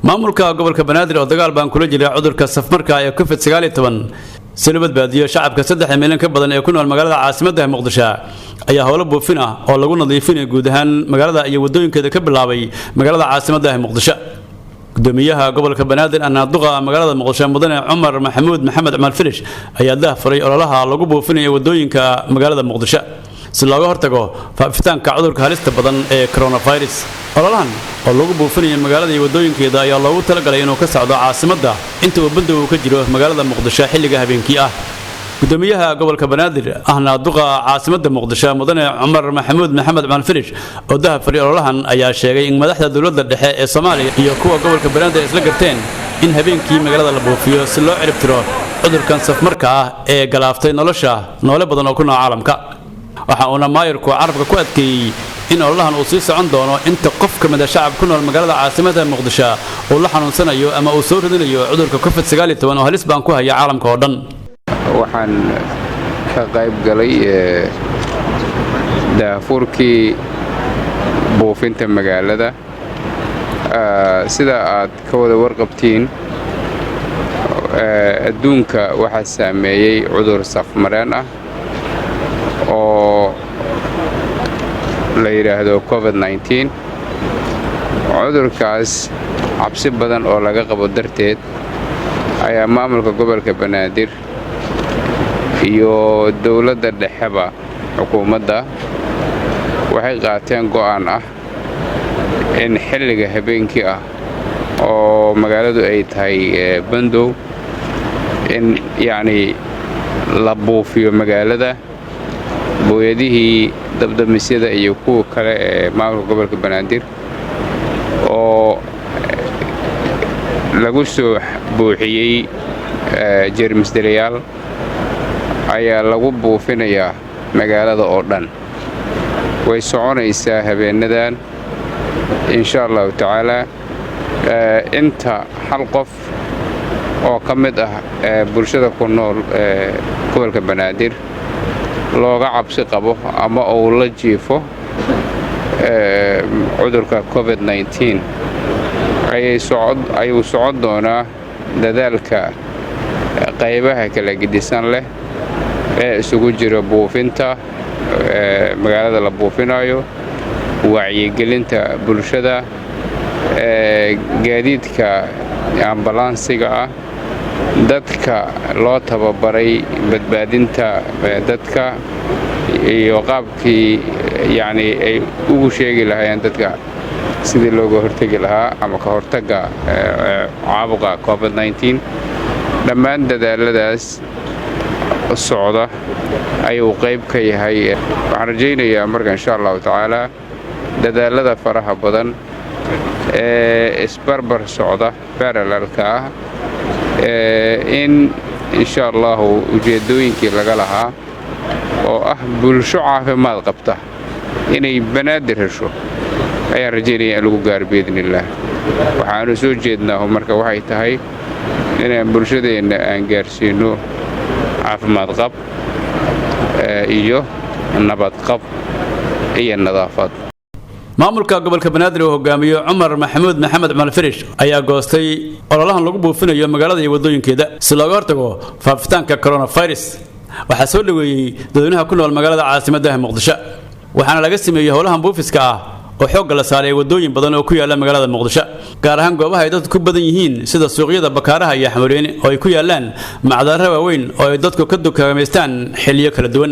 maamulka gobolka Banaadir oo dagaal baan kula jiray cudurka safmarka ee COVID-19 si loo badbaadiyo shacabka 3 milyan ka badan ee ku nool magaalada caasimadda Muqdisho ayaa howlo buufin ah oo lagu nadiifinayo guud ahaan magaalada iyo wadooyinkeeda ka bilaabay magaalada caasimadda Muqdisho. gudoomiyaha gobolka Banaadir anaaduqa magaalada Muqdisho mudane Cumar Maxamuud Maxamed Cumar Firish ayaa daahfuray ololaha lagu buufinayo wadooyinka magaalada Muqdisho si looga hortago faafitaanka cudurka halista badan ee coronavirus. ololahan oo lagu buufinayo magaalada iyo wadooyinkeeda ayaa loogu talagalay inuu ka socdo caasimadda inta uu bandow ka jiro magaalada Muqdisho xilliga habeenkii ah. gudoomiyaha gobolka Banaadir anaaduqa caasimadda Muqdisho mudane Cumar Maxamuud Maxamed Cumar Firish oo daahfuray ololahan ayaa sheegay in madaxda dawladda dhexe ee Soomaaliya iyo kuwa gobolka Banaadir isla garteen in habeenkii magaalada la buufiyo si loo cirib tiro cudurkan safmarka ah ee galaaftay nolosha noole badan oo ku nool caalamka. waxa uu maayirku carabka ku adkeeyay in ololahan uu sii socon doono inta qof ka mid ah shacab ku nool magaalada caasimadda Muqdisho uu la xanuunsanayo ama uu soo ridinayo cudurka COVID-19 oo halis baan ku haya caalamka oo dhan. waxaan ka qayb galay daafurkii buufinta magaalada sida aad ka wada warqabtiin adduunka waxaa saameeyay cudur safmareen ah oo la yiraahdo COVID-19. cudurkaas cabsi badan oo laga qabo darteed ayaa maamulka gobolka Banaadir iyo dawladda dhexeba xukuumadda waxay qaateen go'aan ah in xilliga habeenkii ah oo magaaladu ay tahay bandow in la buufiyo magaalada booyadihii dabdamisyada iyo kuwa kale ee maamulka gobolka Banaadir oo lagu soo buuxiyay jeermis dilayaal ayaa lagu buufinayaa magaalada oo dhan. way soconaysaa habeenadan insha Allah taala inta hal qof oo ka mid ah bulshada ku nool gobolka Banaadir looga cabsi qabo ama uu la jiifo cudurka COVID-19 ayuu socon doonaa dadaalka qaybaha kala gedisan leh ee isugu jira buufinta magaalada la buufinayo, wacyigelinta bulshada, gaadiidka ambulansiga ah, dadka loo tababaray badbaadinta dadka iyo qaabkii ay ugu sheegi lahaayeen dadka sidii looga hortagi lahaa ama ka hortagga caabuqa COVID-19. dhammaan dadaaladaas socda ayuu qayb ka yahay. waxaan rajaynayaa marka insha Allah taala dadaalada faraha badan ee isbarbar socda parallelka ah in insha Allah ujeedooyinkii laga lahaa oo ah bulsho caafimaad qabta inay Banaadir hesho ayaan rajaynayaa in lagu gaaro biidnillah. waxaanu soo jeednaa marka waxay tahay inaan bulshadeena aan gaarsiino caafimaad qab iyo nabad qab iyo nadaafad. maamulka gobolka Banaadir oo hogaamiyo Cumar Maxamuud Maxamed Cumar Firish ayaa goostay ololahan lagu buufinayo magaalada iyo wadooyinkeeda si looga hortago faafitaanka coronavirus. waxaa soo dhaweeyay dadweynaha ku nool magaalada caasimadda Muqdisho waxaana laga sameeyay howlahan buufiska ah oo xoog la saaray wadooyin badan oo ku yaala magaalada Muqdisho gaar ahaan goobaha ay dadku ku badan yihiin sida suuqyada bakaaraha iyo xamureyn oo ay ku yaalaan macdaro waaweyn oo ay dadku ka dukaameystaan xilliyo kala duwan.